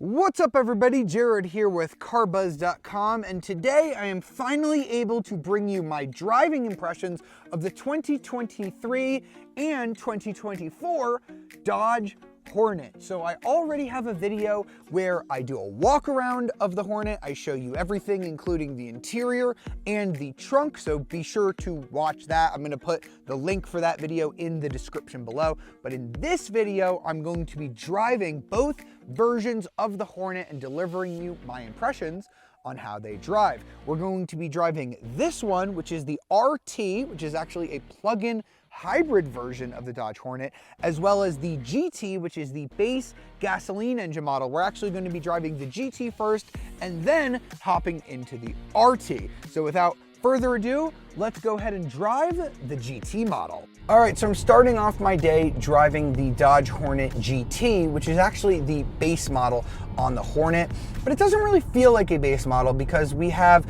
What's up everybody, Jared here with carbuzz.com, and today I am finally able to bring you my driving impressions of the 2023 and 2024 Dodge Hornet. So I already have a video where I do a walk around of the Hornet. I show you everything, including the interior and the trunk, so be sure to watch that. I'm going to put the link for that video in the description below. But in this video, I'm going to be driving both versions of the Hornet and delivering you my impressions on how they drive. We're going to be driving this one, which is the RT, which is actually a plug-in hybrid version of the Dodge Hornet, as well as the GT, which is the base gasoline engine model. We're actually going to be driving the GT first and then hopping into the RT. So without further ado, let's go ahead and drive the GT model. All right, so I'm starting off my day driving the Dodge Hornet GT, which is actually the base model on the Hornet, but it doesn't really feel like a base model because we have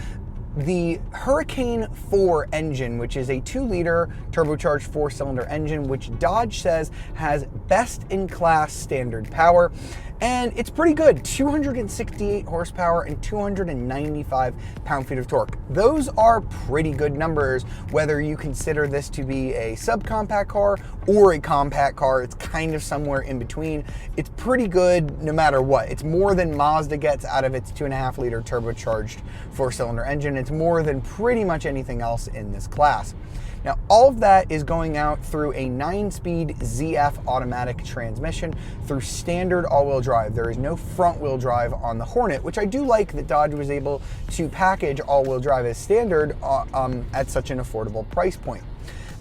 the Hurricane 4 engine, which is a 2-liter turbocharged 4-cylinder engine, which Dodge says has best-in-class standard power. And it's pretty good, 268 horsepower and 295 pound-feet of torque. Those are pretty good numbers, whether you consider this to be a subcompact car or a compact car. It's kind of somewhere in between. It's pretty good no matter what. It's more than Mazda gets out of its 2.5-liter turbocharged 4-cylinder engine. It's more than pretty much anything else in this class. Now, all of that is going out through a 9-speed ZF automatic transmission through standard all-wheel drive. There is no front-wheel drive on the Hornet, which I do like that Dodge was able to package all-wheel drive as standard at such an affordable price point.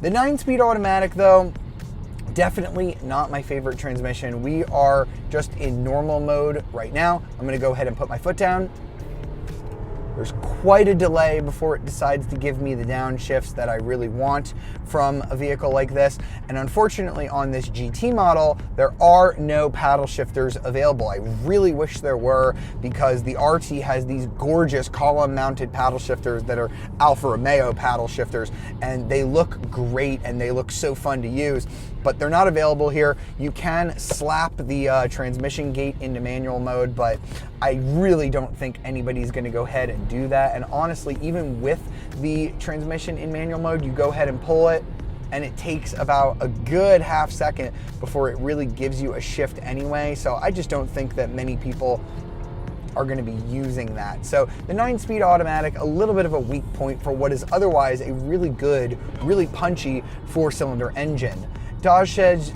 The 9-speed automatic, though, definitely not my favorite transmission. We are just in normal mode right now. I'm going to go ahead and put my foot down. There's quite a delay before it decides to give me the downshifts that I really want from a vehicle like this. And unfortunately on this GT model, there are no paddle shifters available. I really wish there were, because the RT has these gorgeous column mounted paddle shifters that are Alfa Romeo paddle shifters, and they look great and they look so fun to use, but they're not available here. You can slap the transmission gate into manual mode, but I really don't think anybody's gonna go ahead and do that. And honestly, even with the transmission in manual mode, you go ahead and pull it, and it takes about a good half second before it really gives you a shift anyway. So I just don't think that many people are going to be using that. So the 9-speed automatic, a little bit of a weak point for what is otherwise a really good, really punchy 4-cylinder engine. Dodge says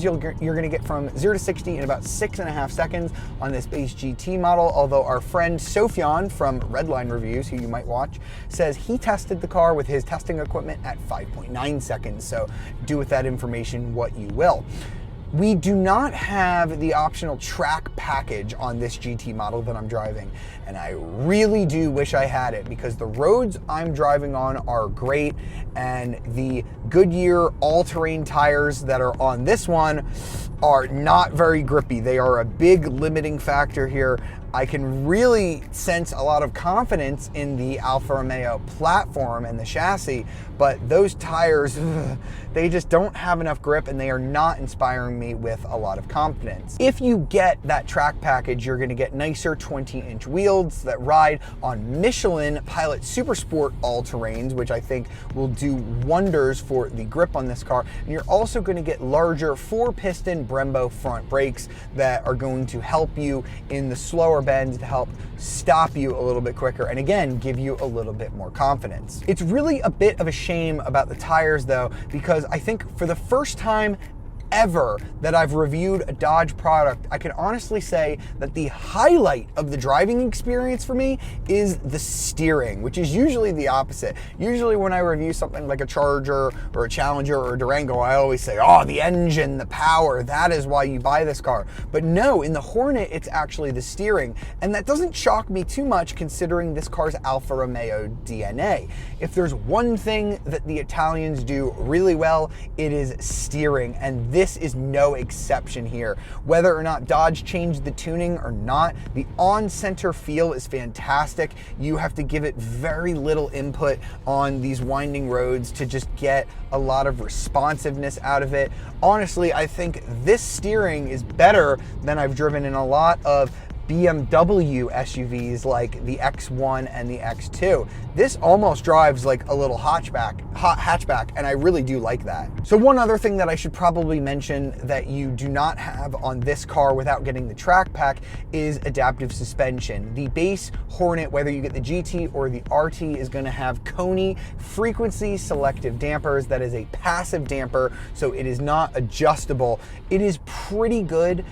you're going to get from 0 to 60 in about 6.5 seconds on this base GT model, although our friend Sofyan from Redline Reviews, who you might watch, says he tested the car with his testing equipment at 5.9 seconds, so do with that information what you will. We do not have the optional track package on this GT model that I'm driving, and I really do wish I had it, because the roads I'm driving on are great, and the Goodyear all-terrain tires that are on this one are not very grippy. They are a big limiting factor here. I can really sense a lot of confidence in the Alfa Romeo platform and the chassis, but those tires, they just don't have enough grip and they are not inspiring me with a lot of confidence. If you get that track package, you're gonna get nicer 20-inch wheels that ride on Michelin Pilot Super Sport all-terrains, which I think will do wonders for the grip on this car. And you're also gonna get larger 4-piston Brembo front brakes that are going to help you in the slower bends, to help stop you a little bit quicker, and again, give you a little bit more confidence. It's really a bit of a shame about the tires though, because I think for the first time ever that I've reviewed a Dodge product, I can honestly say that the highlight of the driving experience for me is the steering, which is usually the opposite. Usually when I review something like a Charger or a Challenger or a Durango, I always say, oh, the engine, the power, that is why you buy this car. But no, in the Hornet, it's actually the steering. And that doesn't shock me too much considering this car's Alfa Romeo DNA. If there's one thing that the Italians do really well, it is steering. And this is no exception here. Whether or not Dodge changed the tuning or not, the on-center feel is fantastic. You have to give it very little input on these winding roads to just get a lot of responsiveness out of it. Honestly, I think this steering is better than I've driven in a lot of BMW SUVs like the X1 and the X2. This almost drives like a little hatchback, and I really do like that. So one other thing that I should probably mention that you do not have on this car without getting the track pack is adaptive suspension. The base Hornet, whether you get the GT or the RT, is going to have Koni frequency selective dampers. That is a passive damper, so it is not adjustable. It is pretty good,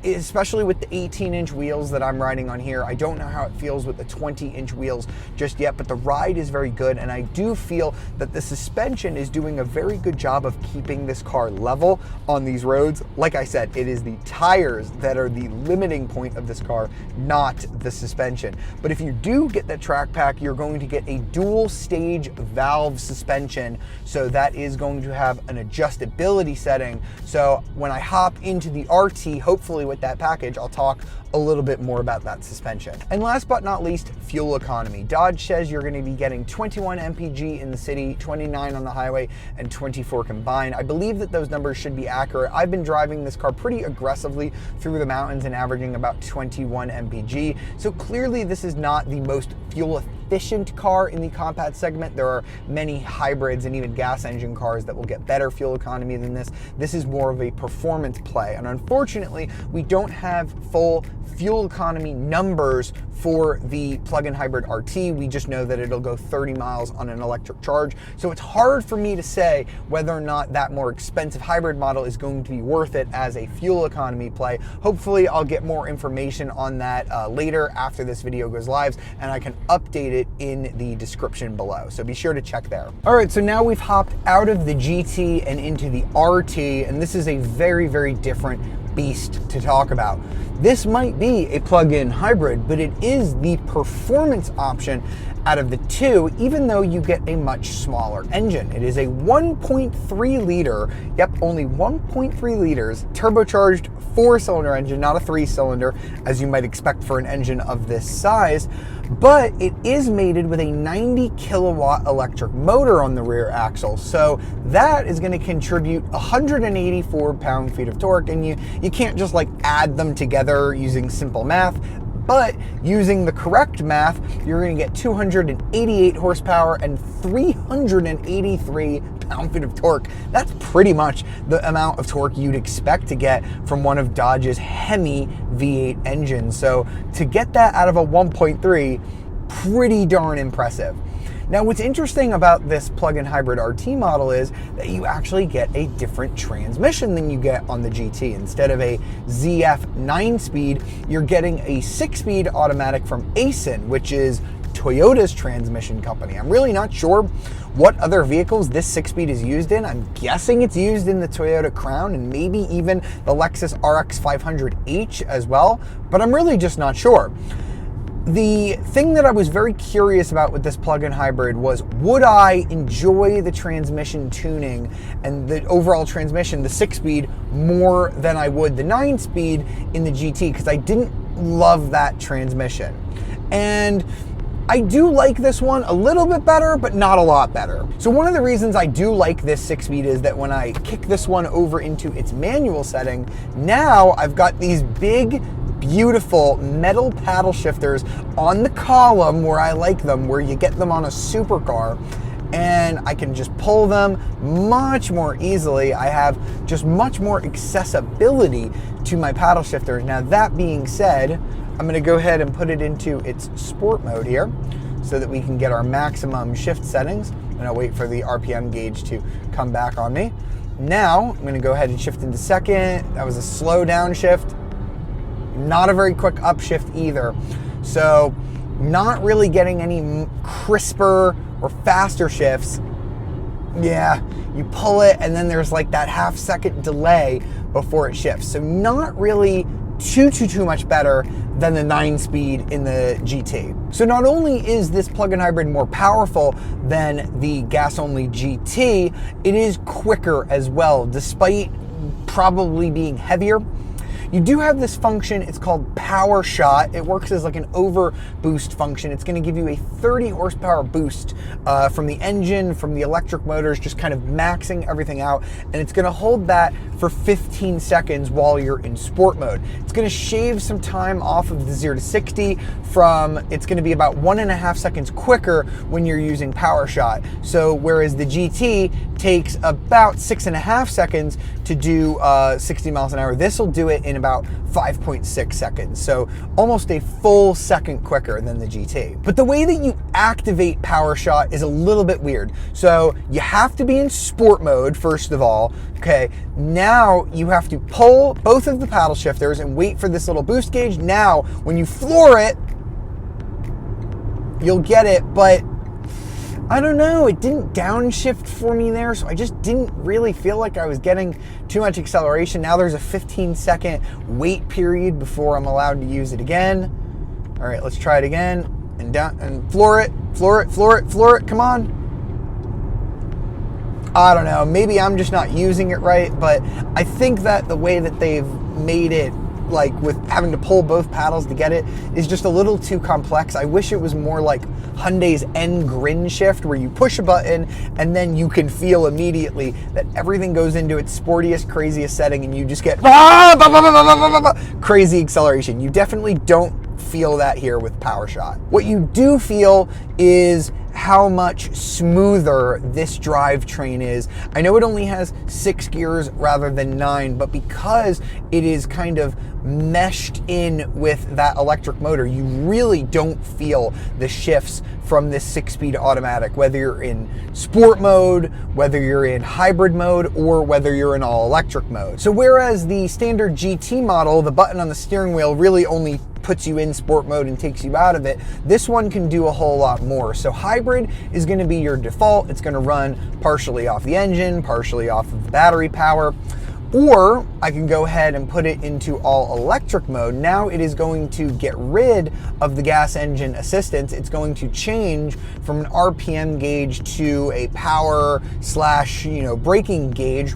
especially with the 18-inch wheels that I'm riding on here. I don't know how it feels with the 20-inch wheels just yet, but the ride is very good, and I do feel that the suspension is doing a very good job of keeping this car level on these roads. Like I said, it is the tires that are the limiting point of this car, not the suspension. But if you do get that track pack, you're going to get a dual stage valve suspension, so that is going to have an adjustability setting. So when I hop into the RT, hopefully with that package, I'll talk a little bit more about that suspension. And last but not least, fuel economy. Dodge says you're going to be getting 21 mpg in the city, 29 on the highway, and 24 combined. I believe that those numbers should be accurate. I've been driving this car pretty aggressively through the mountains and averaging about 21 mpg. So clearly this is not the most fuel efficient car in the compact segment. There are many hybrids and even gas engine cars that will get better fuel economy than this. This is more of a performance play. And unfortunately, we don't have full fuel economy numbers for the plug-in hybrid RT. We just know that it'll go 30 miles on an electric charge. So it's hard for me to say whether or not that more expensive hybrid model is going to be worth it as a fuel economy play. Hopefully I'll get more information on that later after this video goes live, and I can update it in the description below. So be sure to check there. All right, so now we've hopped out of the GT and into the RT, and this is a very, very different beast to talk about. This might be a plug-in hybrid, but it is the performance option out of the two, even though you get a much smaller engine. It is a 1.3 liter, yep, only 1.3 liters, turbocharged 4-cylinder engine, not a 3-cylinder, as you might expect for an engine of this size, but it is mated with a 90 kilowatt electric motor on the rear axle. So that is going to contribute 184 pound-feet of torque, and you can't just like add them together using simple math. But using the correct math, you're going to get 288 horsepower and 383 pound-feet of torque. That's pretty much the amount of torque you'd expect to get from one of Dodge's Hemi V8 engines. So to get that out of a 1.3, pretty darn impressive. Now, what's interesting about this plug-in hybrid RT model is that you actually get a different transmission than you get on the GT. Instead of a ZF 9-speed, you're getting a 6-speed automatic from Aisin, which is Toyota's transmission company. I'm really not sure what other vehicles this 6-speed is used in. I'm guessing it's used in the Toyota Crown and maybe even the Lexus RX 500h as well, but I'm really just not sure. The thing that I was very curious about with this plug-in hybrid was, would I enjoy the transmission tuning and the overall transmission, the 6-speed, more than I would the 9-speed in the GT, because I didn't love that transmission. And I do like this one a little bit better, but not a lot better. So one of the reasons I do like this 6-speed is that when I kick this one over into its manual setting, now I've got these big, beautiful metal paddle shifters on the column where I like them, where you get them on a supercar, and I can just pull them much more easily. I have just much more accessibility to my paddle shifters. Now, that being said, I'm going to go ahead and put it into its sport mode here so that we can get our maximum shift settings. And I'll wait for the RPM gauge to come back on me. Now, I'm going to go ahead and shift into second. That was a slow down shift. Not a very quick upshift either. So not really getting any crisper or faster shifts. Yeah, you pull it and then there's like that half-second delay before it shifts. So not really too much better than the 9-speed in the GT. So not only is this plug-in hybrid more powerful than the gas-only GT, it is quicker as well, despite probably being heavier. You do have this function, it's called Power Shot. It works as like an over boost function. It's gonna give you a 30 horsepower boost from the engine, from the electric motors, just kind of maxing everything out. And it's gonna hold that for 15 seconds while you're in sport mode. It's gonna shave some time off of the 0 to 60 it's gonna be about 1.5 seconds quicker when you're using Power Shot. So whereas the GT takes about 6.5 seconds to do 60 miles an hour, this will do it in about 5.6 seconds. So almost a full second quicker than the GT. But the way that you activate Power Shot is a little bit weird. So you have to be in sport mode, first of all. Okay, now you have to pull both of the paddle shifters and wait for this little boost gauge. Now, when you floor it, you'll get it, but I don't know, it didn't downshift for me there, so I just didn't really feel like I was getting too much acceleration. Now there's a 15-second wait period before I'm allowed to use it again. All right, let's try it again, and down, and floor it, floor it, floor it, floor it, come on. I don't know, maybe I'm just not using it right, but I think that the way that they've made it, like with having to pull both paddles to get it, is just a little too complex. I wish it was more like Hyundai's N-Grin shift, where you push a button and then you can feel immediately that everything goes into its sportiest, craziest setting and you just get crazy acceleration. You definitely don't feel that here with Power Shot. What you do feel is how much smoother this drivetrain is. I know it only has 6 gears rather than 9, but because it is kind of meshed in with that electric motor, you really don't feel the shifts from this 6-speed automatic, whether you're in sport mode, whether you're in hybrid mode, or whether you're in all electric mode. So whereas the standard GT model, the button on the steering wheel really only puts you in sport mode and takes you out of it, this one can do a whole lot more. So hybrid is going to be your default. It's going to run partially off the engine, partially off of the battery power. Or I can go ahead and put it into all electric mode. Now it is going to get rid of the gas engine assistance. It's going to change from an RPM gauge to a power slash, braking gauge.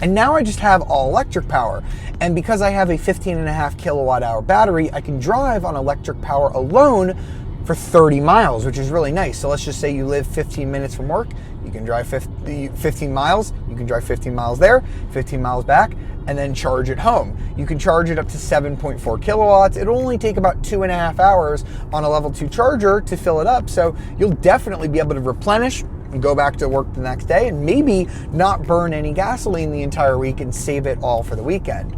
And now I just have all electric power. And because I have a 15.5 kilowatt hour battery, I can drive on electric power alone for 30 miles, which is really nice. So let's just say you live 15 minutes from work, you can drive 15 miles, you can drive 15 miles there, 15 miles back, and then charge it home. You can charge it up to 7.4 kilowatts. It'll only take about 2.5 hours on a level 2 charger to fill it up. So you'll definitely be able to replenish and go back to work the next day and maybe not burn any gasoline the entire week and save it all for the weekend.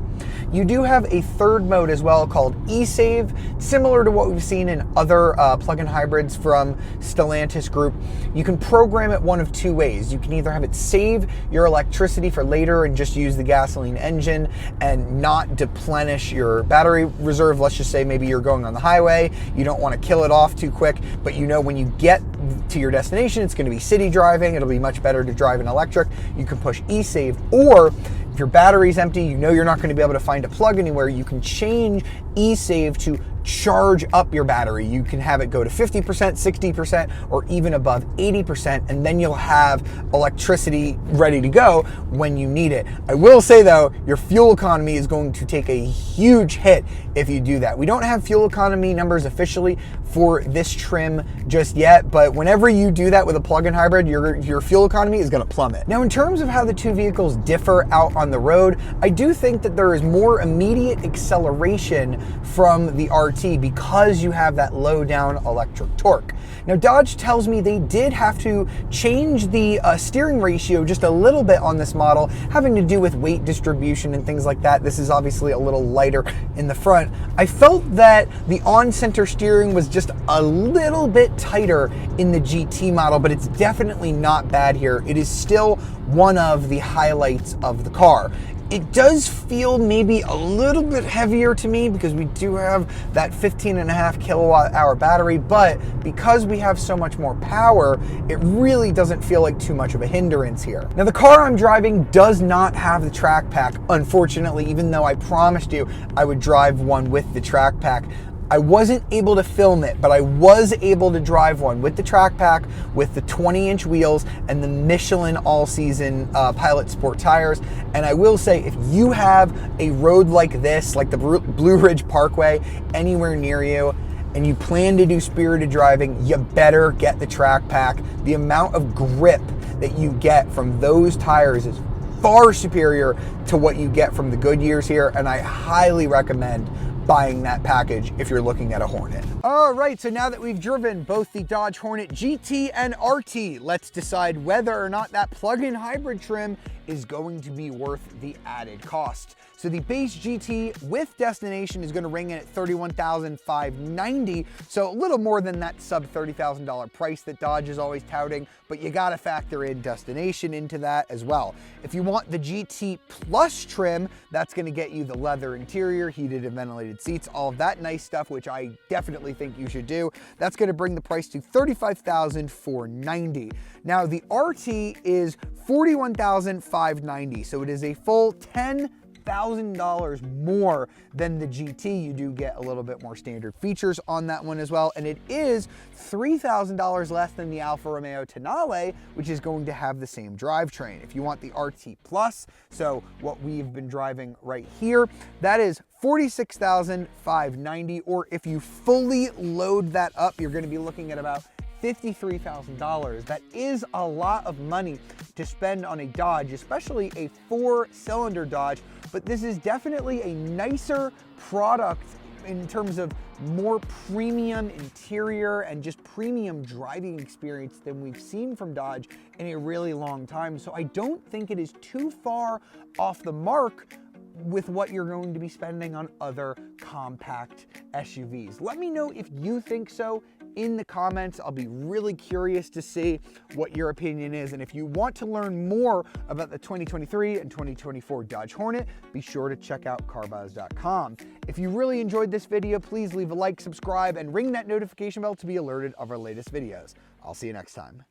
You do have a third mode as well called eSave, similar to what we've seen in other plug-in hybrids from Stellantis Group. You can program it one of two ways. You can either have it save your electricity for later and just use the gasoline engine and not deplenish your battery reserve. Let's just say maybe you're going on the highway, you don't want to kill it off too quick, but when you get to your destination, it's going to be city driving. It'll be much better to drive an electric. You can push eSave, or if your battery's empty, you're not going to be able to find a plug anywhere, you can change eSave to charge up your battery. You can have it go to 50%, 60%, or even above 80%, and then you'll have electricity ready to go when you need it. I will say though, your fuel economy is going to take a huge hit if you do that. We don't have fuel economy numbers officially for this trim just yet, but whenever you do that with a plug-in hybrid, your fuel economy is going to plummet. Now, in terms of how the two vehicles differ out on the road, I do think that there is more immediate acceleration from the RT because you have that low down electric torque. Now, Dodge tells me they did have to change the steering ratio just a little bit on this model, having to do with weight distribution and things like that. This is obviously a little lighter in the front. I felt that the on-center steering was just a little bit tighter in the GT model, but it's definitely not bad here. It is still one of the highlights of the car. It does feel maybe a little bit heavier to me because we do have that 15.5 kilowatt hour battery, but because we have so much more power, it really doesn't feel like too much of a hindrance here. Now, the car I'm driving does not have the track pack, unfortunately, even though I promised you I would drive one with the track pack. I wasn't able to film it, but I was able to drive one with the track pack, with the 20-inch wheels and the Michelin all-season Pilot Sport tires. And I will say, if you have a road like this, like the Blue Ridge Parkway, anywhere near you, and you plan to do spirited driving, you better get the track pack. The amount of grip that you get from those tires is far superior to what you get from the Goodyears here, and I highly recommend buying that package if you're looking at a Hornet. All right, so now that we've driven both the Dodge Hornet GT and RT, let's decide whether or not that plug-in hybrid trim is going to be worth the added cost. So the base GT with destination is going to ring in at $31,590, so a little more than that sub $30,000 price that Dodge is always touting, but you got to factor in destination into that as well. If you want the GT Plus trim, that's going to get you the leather interior, heated and ventilated seats, all of that nice stuff, which I definitely think you should do. That's going to bring the price to $35,490. Now the RT is $41,590, so it is a full $10,000 more than the GT. You do get a little bit more standard features on that one as well, and it is $3,000 less than the Alfa Romeo Tonale, which is going to have the same drivetrain. If you want the RT Plus, so what we've been driving right here, that is $46,590, or if you fully load that up, you're going to be looking at about $53,000. That is a lot of money to spend on a Dodge, especially a 4-cylinder Dodge, but this is definitely a nicer product in terms of more premium interior and just premium driving experience than we've seen from Dodge in a really long time. So I don't think it is too far off the mark with what you're going to be spending on other compact SUVs. Let me know if you think so in the comments. I'll be really curious to see what your opinion is. And if you want to learn more about the 2023 and 2024 Dodge Hornet, be sure to check out carbuzz.com. If you really enjoyed this video, please leave a like, subscribe, and ring that notification bell to be alerted of our latest videos. I'll see you next time.